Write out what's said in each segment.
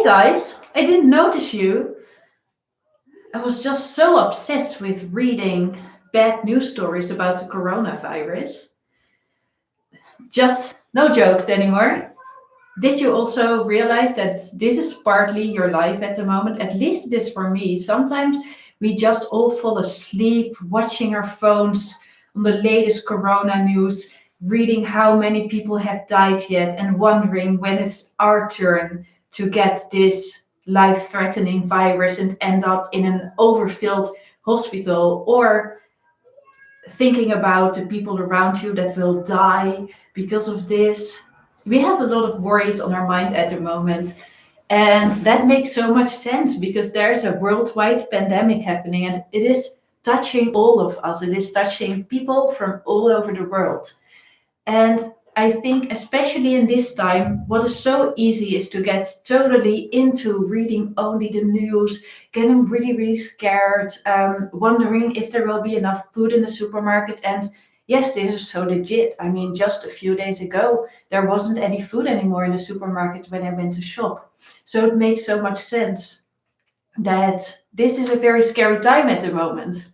guys, I didn't notice you. I was just so obsessed with reading bad news stories about the coronavirus. Just no jokes anymore. Did you also realize that this is partly your life at the moment? At least it is for me. Sometimes we just all fall asleep watching our phones on the latest corona news, reading how many people have died yet, and wondering when it's our turn to get this life threatening virus and end up in an overfilled hospital, or thinking about the people around you that will die because of this. We have a lot of worries on our mind at the moment. And that makes so much sense because there's a worldwide pandemic happening and it is touching all of us. It is touching people from all over the world. And I think, especially in this time, what is so easy is to get totally into reading only the news, getting really, really scared, wondering if there will be enough food in the supermarket. And yes, this is so legit. I mean, just a few days ago, there wasn't any food anymore in the supermarket when I went to shop. So it makes so much sense that this is a very scary time at the moment.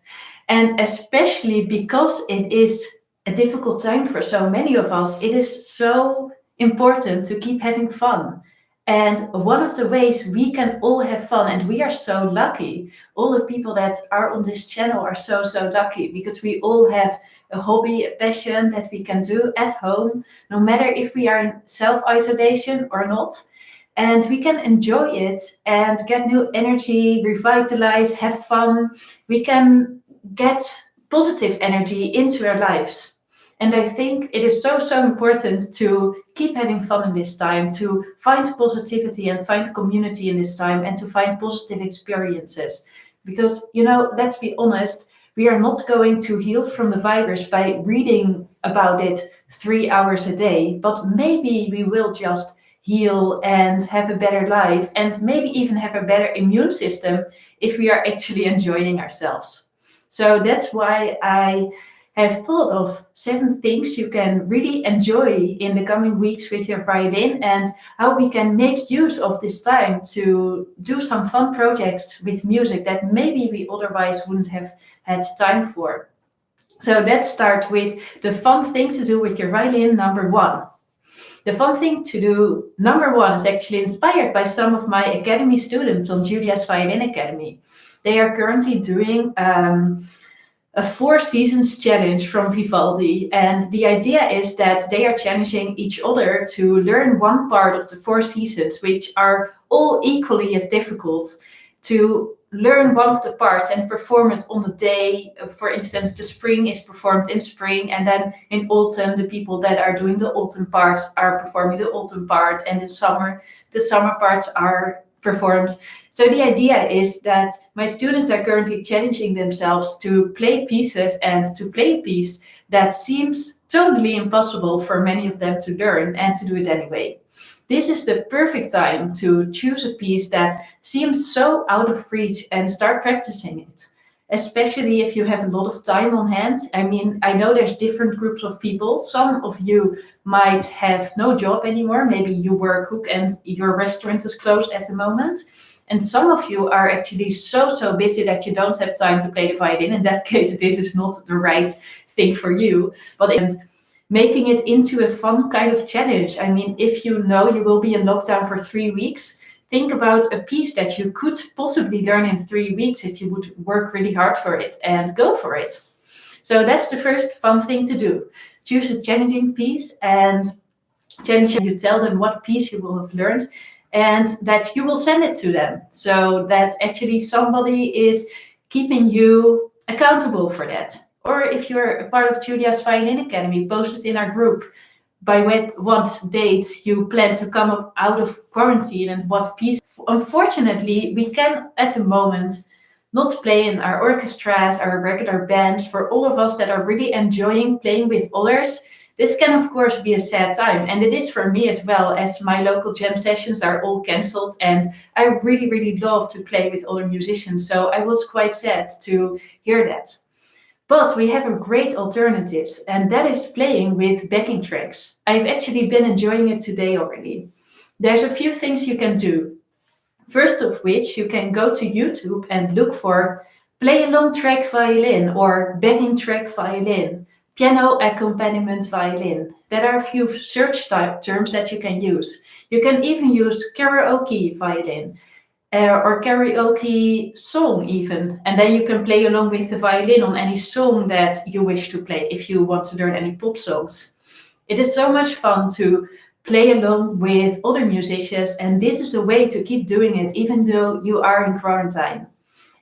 And especially because it is a difficult time for so many of us, it is so important to keep having fun. And one of the ways we can all have fun, and we are so lucky, all the people that are on this channel are so, so lucky because we all have a hobby, a passion that we can do at home, no matter if we are in self isolation or not. And we can enjoy it and get new energy, revitalize, have fun. We can get positive energy into our lives. And I think it is so, so important to keep having fun in this time, to find positivity and find community in this time, and to find positive experiences. Because, let's be honest, we are not going to heal from the virus by reading about it 3 hours a day, but maybe we will just heal and have a better life and maybe even have a better immune system if we are actually enjoying ourselves. So that's why I have thought of 7 things you can really enjoy in the coming weeks with your violin and how we can make use of this time to do some fun projects with music that maybe we otherwise wouldn't have had time for. So let's start with the fun thing to do with your violin, number 1. The fun thing to do, number 1, is actually inspired by some of my academy students on Julia's Violin Academy. They are currently doing a 4 seasons challenge from Vivaldi. And the idea is that they are challenging each other to learn one part of the 4 seasons, which are all equally as difficult, to learn one of the parts and perform it on the day. For instance, the spring is performed in spring, and then in autumn, the people that are doing the autumn parts are performing the autumn part, and in summer, the summer parts are performed. So the idea is that my students are currently challenging themselves to play pieces and to play a piece that seems totally impossible for many of them to learn and to do it anyway. This is the perfect time to choose a piece that seems so out of reach and start practicing it, especially if you have a lot of time on hand. I mean, I know there's different groups of people. Some of you might have no job anymore. Maybe you were a cook and your restaurant is closed at the moment. And some of you are actually so busy that you don't have time to play the violin. In that case, this is not the right thing for you. But making it into a fun kind of challenge. I mean, if you know you will be in lockdown for 3 weeks, think about a piece that you could possibly learn in 3 weeks if you would work really hard for it, and go for it. So that's the first fun thing to do. Choose a challenging piece and you tell them what piece you will have learned and that you will send it to them, so that actually somebody is keeping you accountable for that. Or if you're a part of Julia's Violin Academy, post it in our group by what date you plan to come up out of quarantine and what piece. Unfortunately, we can at the moment not play in our orchestras, our regular bands. For all of us that are really enjoying playing with others, this can of course be a sad time. And it is for me as well, as my local jam sessions are all cancelled and I really, really love to play with other musicians. So I was quite sad to hear that. But we have a great alternative, and that is playing with backing tracks. I've actually been enjoying it today already. There's a few things you can do. First of which, you can go to YouTube and look for play along track violin or backing track violin, piano accompaniment violin. There are a few search type terms that you can use. You can even use karaoke violin or karaoke song even. And then you can play along with the violin on any song that you wish to play if you want to learn any pop songs. It is so much fun to play along with other musicians, and this is a way to keep doing it even though you are in quarantine.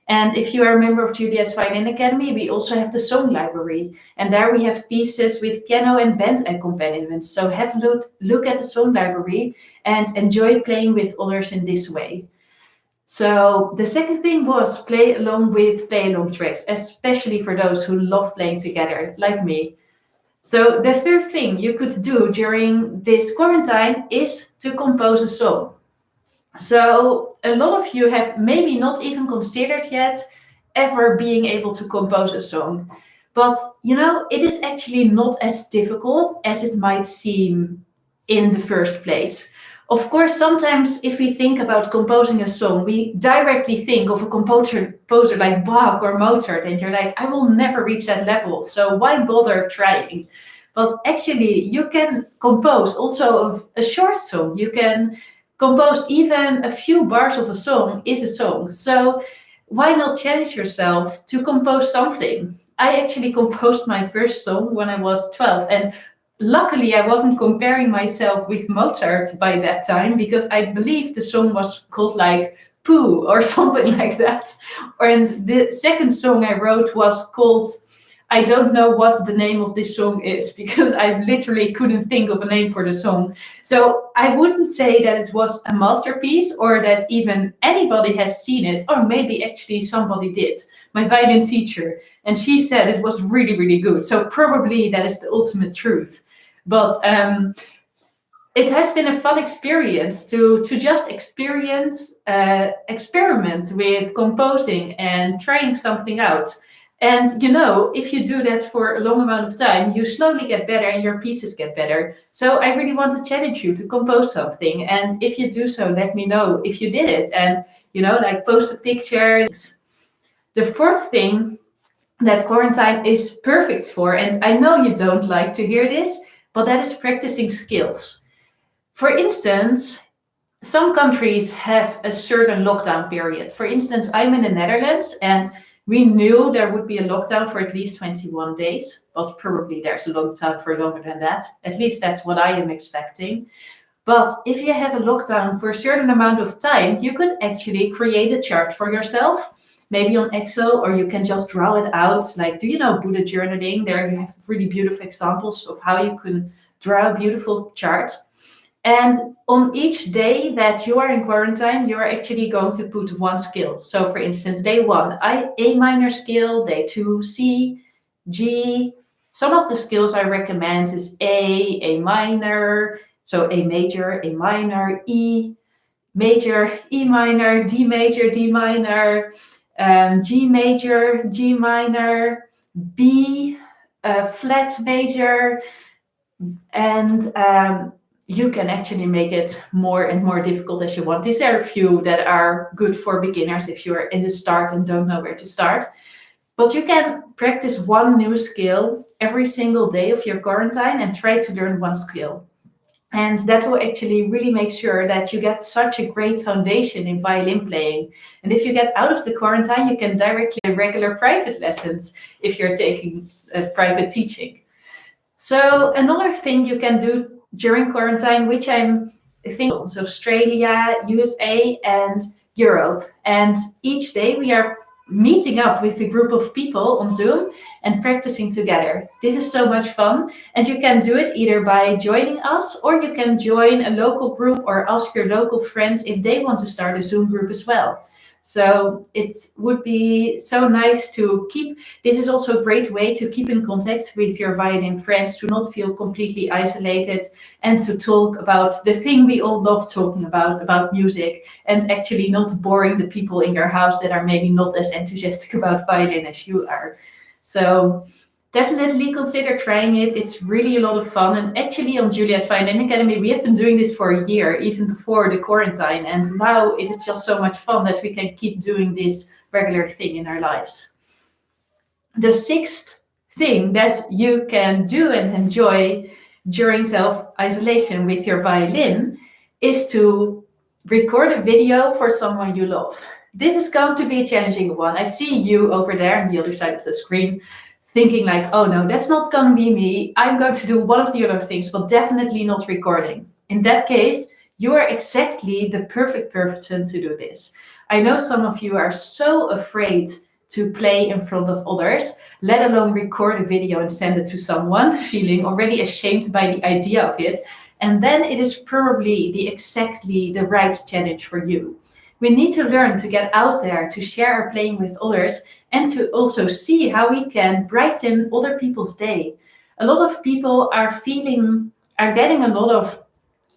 And if you are a member of Julia's Violin Academy, we also have the song library. And there we have pieces with piano and band accompaniment. So have a look at the song library and enjoy playing with others in this way. So the second thing was play along with play along tracks, especially for those who love playing together, like me. So the third thing you could do during this quarantine is to compose a song. So a lot of you have maybe not even considered yet ever being able to compose a song. But it is actually not as difficult as it might seem in the first place. Of course, sometimes if we think about composing a song, we directly think of a composer like Bach or Mozart, and you're like, I will never reach that level, so why bother trying? But actually, you can compose also a short song. You can compose even a few bars of a song is a song. So why not challenge yourself to compose something? I actually composed my first song when I was 12, and luckily, I wasn't comparing myself with Mozart by that time because I believe the song was called like Pooh or something like that. And the second song I wrote was called, I don't know what the name of this song is because I literally couldn't think of a name for the song. So I wouldn't say that it was a masterpiece or that even anybody has seen it, or maybe actually somebody did, my violin teacher. And she said it was really, really good. So probably that is the ultimate truth. But it has been a fun experience to just experiment with composing and trying something out. And if you do that for a long amount of time, you slowly get better and your pieces get better. So I really want to challenge you to compose something. And if you do so, let me know if you did it. And like post a picture. The fourth thing that quarantine is perfect for, and I know you don't like to hear this, but that is practicing skills. For instance, some countries have a certain lockdown period. For instance, I'm in the Netherlands, and we knew there would be a lockdown for at least 21 days, but probably there's a lockdown for longer than that. At least that's what I am expecting. But if you have a lockdown for a certain amount of time, you could actually create a chart for yourself, maybe on Excel, or you can just draw it out. Like, do you know Buddha journaling? There you have really beautiful examples of how you can draw a beautiful chart. And on each day that you are in quarantine, you are actually going to put one skill. So for instance, day 1, A minor scale, day 2, C, G. Some of the skills I recommend is A minor, so A major, A minor, E major, E minor, D major, D minor, G major, G minor, B flat major, and you can actually make it more and more difficult as you want. These are a few that are good for beginners if you're in the start and don't know where to start. But you can practice one new skill every single day of your quarantine and try to learn one skill. And that will actually really make sure that you get such a great foundation in violin playing. And if you get out of the quarantine, you can directly regular private lessons if you're taking private teaching. So another thing you can do during quarantine, which I'm thinking of, so Australia, USA, and Europe. And each day we are meeting up with a group of people on Zoom and practicing together. This is so much fun. And you can do it either by joining us, or you can join a local group or ask your local friends if they want to start a Zoom group as well. So it would be so nice to keep, this is also a great way to keep in contact with your violin friends, to not feel completely isolated, and to talk about the thing we all love talking about music, and actually not boring the people in your house that are maybe not as enthusiastic about violin as you are. So definitely consider trying it. It's really a lot of fun. And actually on Julia's Violin Academy, we have been doing this for a year, even before the quarantine. And now it is just so much fun that we can keep doing this regular thing in our lives. The sixth thing that you can do and enjoy during self-isolation with your violin is to record a video for someone you love. This is going to be a challenging one. I see you over there on the other side of the screen thinking like, oh no, that's not going to be me. I'm going to do one of the other things, but definitely not recording. In that case, you are exactly the perfect person to do this. I know some of you are so afraid to play in front of others, let alone record a video and send it to someone, feeling already ashamed by the idea of it. And then it is probably exactly the right challenge for you. We need to learn to get out there, to share our playing with others, and to also see how we can brighten other people's day. A lot of people are getting a lot of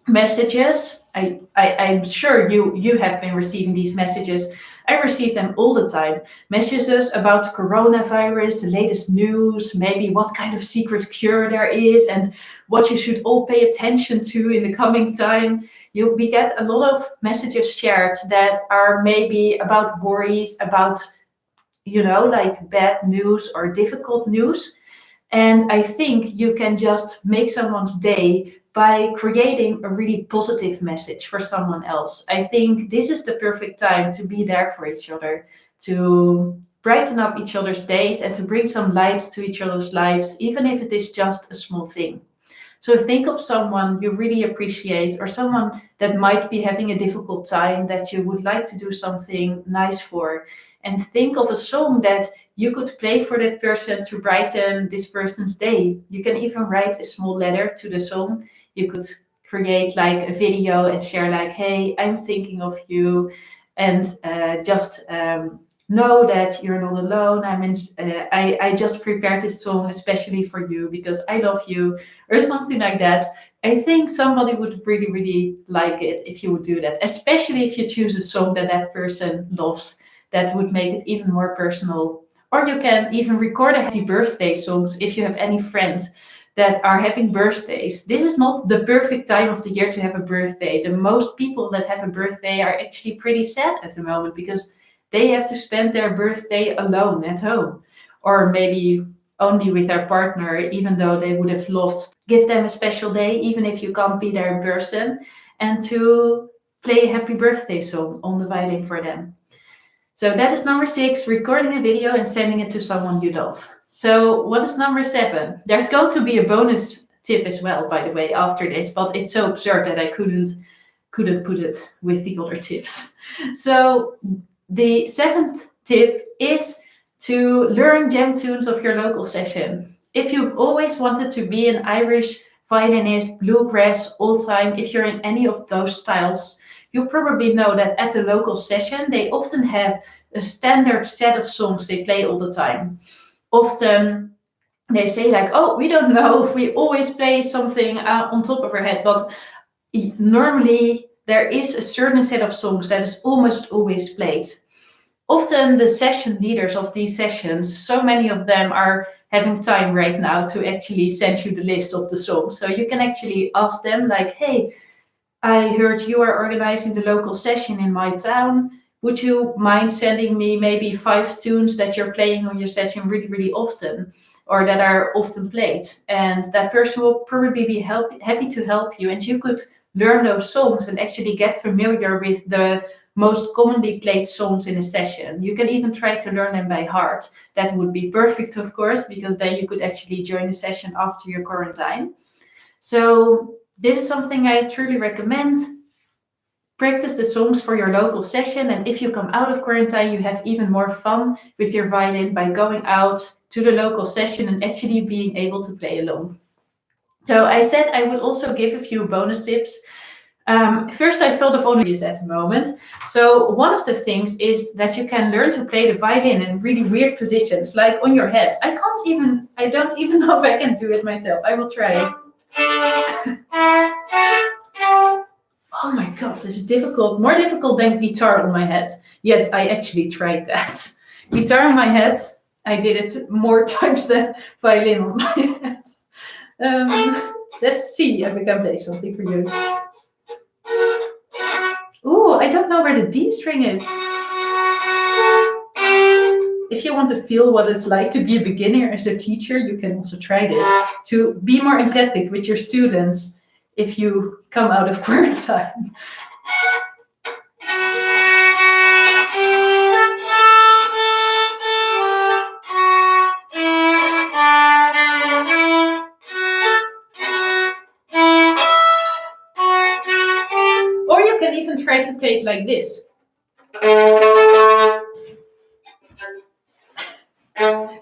messages. I'm sure you have been receiving these messages. I receive them all the time. Messages about coronavirus, the latest news, maybe what kind of secret cure there is, and what you should all pay attention to in the coming time. We get a lot of messages shared that are maybe about worries, about, like bad news or difficult news. And I think you can just make someone's day by creating a really positive message for someone else. I think this is the perfect time to be there for each other, to brighten up each other's days and to bring some light to each other's lives, even if it is just a small thing. So think of someone you really appreciate or someone that might be having a difficult time that you would like to do something nice for. And think of a song that you could play for that person to brighten this person's day. You can even write a small letter to the song. You could create like a video and share like, hey, I'm thinking of you. And just know that you're not alone. I just prepared this song especially for you because I love you, or something like that. I think somebody would really, really like it if you would do that, especially if you choose a song that that person loves. That would make it even more personal. Or you can even record a happy birthday songs if you have any friends that are having birthdays. This is not the perfect time of the year to have a birthday. The most people that have a birthday are actually pretty sad at the moment because they have to spend their birthday alone at home, or maybe only with their partner, even though they would have loved to give them a special day, even if you can't be there in person, and to play a happy birthday song on the violin for them. So that is number 6, recording a video and sending it to someone you love. So what is number 7? There's going to be a bonus tip as well, by the way, after this, but it's so absurd that I couldn't put it with the other tips. So the 7th tip is to learn jam tunes of your local session. If you've always wanted to be an Irish violinist, bluegrass, old time, if you're in any of those styles, you probably know that at a local session, they often have a standard set of songs they play all the time. Often they say like, oh, we don't know, we always play something on top of our head, but normally there is a certain set of songs that is almost always played. Often the session leaders of these sessions, so many of them are having time right now to actually send you the list of the songs. So you can actually ask them like, hey, I heard you are organizing the local session in my town. Would you mind sending me maybe 5 tunes that you're playing on your session really, really often, or that are often played? And that person will probably be happy to help you. And you could learn those songs and actually get familiar with the most commonly played songs in a session. You can even try to learn them by heart. That would be perfect, of course, because then you could actually join the session after your quarantine. So this is something I truly recommend. Practice the songs for your local session, and if you come out of quarantine, you have even more fun with your violin by going out to the local session and actually being able to play along. So I said I would also give a few bonus tips. First, I thought of only this at the moment. So one of the things is that you can learn to play the violin in really weird positions, like on your head. I don't even know if I can do it myself. I will try. Oh my God, this is difficult. More difficult than guitar on my head. Yes, I actually tried that. Guitar on my head, I did it more times than violin on my head. Let's see if I can play something for you. Ooh, I don't know where the D string is. If you want to feel what it's like to be a beginner as a teacher, you can also try this to be more empathic with your students if you come out of quarantine. Or you can even try to play it like this.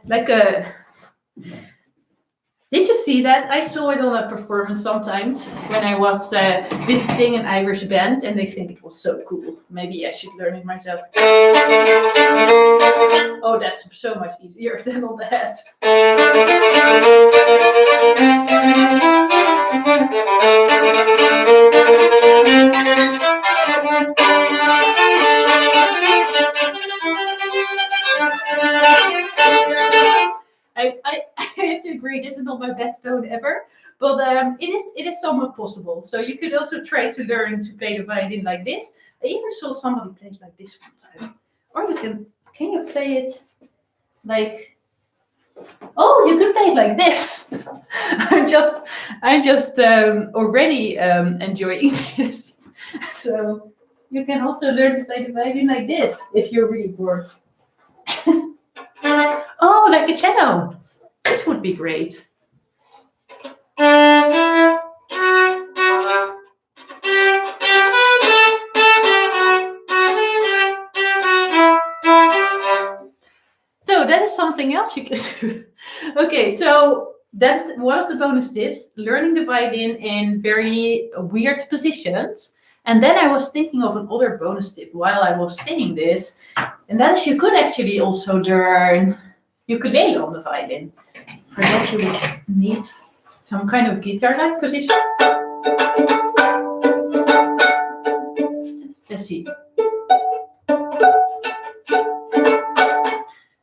Like a... Did you see that? I saw it on a performance sometimes when I was visiting an Irish band, and they think it was so cool. Maybe I should learn it myself. Oh, that's so much easier than on the head. I have to agree, this is not my best tone ever, but it is somewhat possible. So you could also try to learn to play the violin like this. I even saw somebody play it like this one time. Or you can you play it like, oh, you could play it like this. I'm just already enjoying this. So you can also learn to play the violin like this if you're really bored. Oh, like a cello. This would be great. So that is something else you can do. Okay, so that's one of the bonus tips, learning the violin in very weird positions. And then I was thinking of another bonus tip while I was saying this, and that is you could actually also learn ukulele on the violin. For that you would need some kind of guitar-like position. Let's see.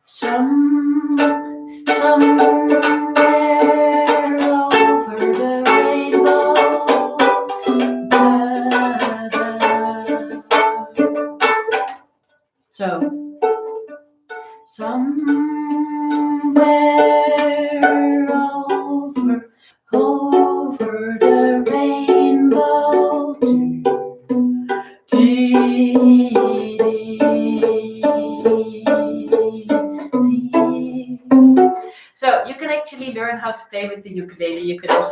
Somewhere over the rainbow. So, somewhere over the rainbow. So you can actually learn how to play with the ukulele. You could also...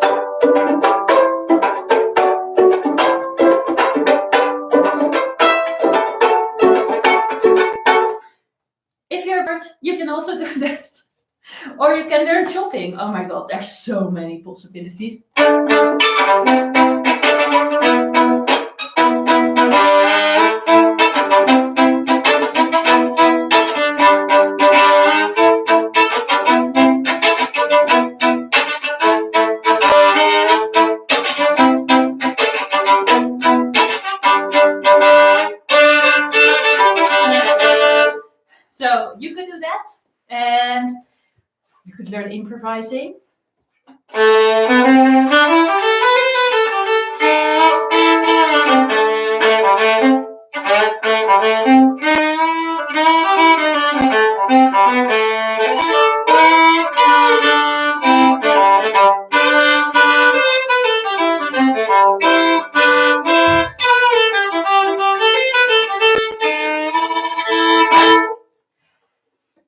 If you're bored, you can also do that. Or you can learn chopping. Oh my god, there's so many possibilities. So you could do that, and you could learn improvising.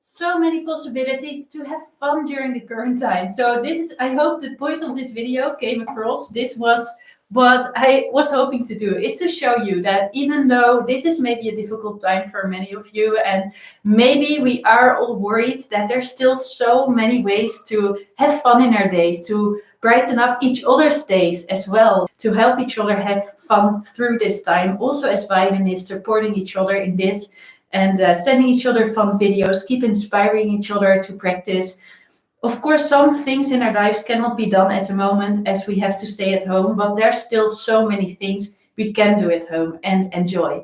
So many possibilities to have fun during the quarantine. So this is, I hope the point of this video came across. This was what I was hoping to do, is to show you that even though this is maybe a difficult time for many of you, and maybe we are all worried, that there's still so many ways to have fun in our days, to brighten up each other's days as well, to help each other have fun through this time. Also as violinists, supporting each other in this, and sending each other fun videos, keep inspiring each other to practice. Of course, some things in our lives cannot be done at the moment as we have to stay at home, but there's still so many things we can do at home and enjoy.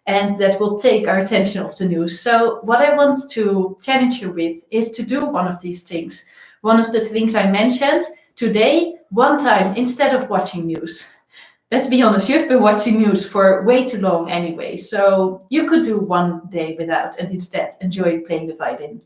and that will take our attention off the news. So what I want to challenge you with is to do one of these things. One of the things I mentioned today, one time instead of watching news. Let's be honest, you've been watching news for way too long anyway, so you could do one day without and instead enjoy playing the violin.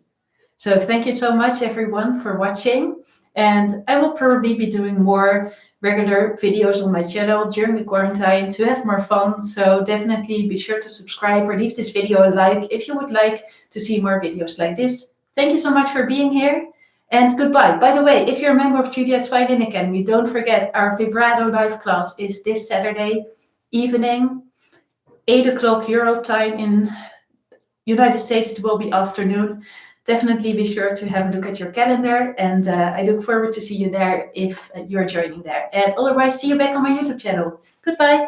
So thank you so much everyone for watching, and I will probably be doing more regular videos on my channel during the quarantine to have more fun, so definitely be sure to subscribe or leave this video a like if you would like to see more videos like this. Thank you so much for being here, and goodbye. By the way, if you're a member of Julia's Violin Academy, don't forget our vibrato live class is this Saturday evening, 8 o'clock Euro time. In United States, it will be afternoon. Definitely be sure to have a look at your calendar, and I look forward to see you there if you're joining there. And otherwise, see you back on my YouTube channel. Goodbye.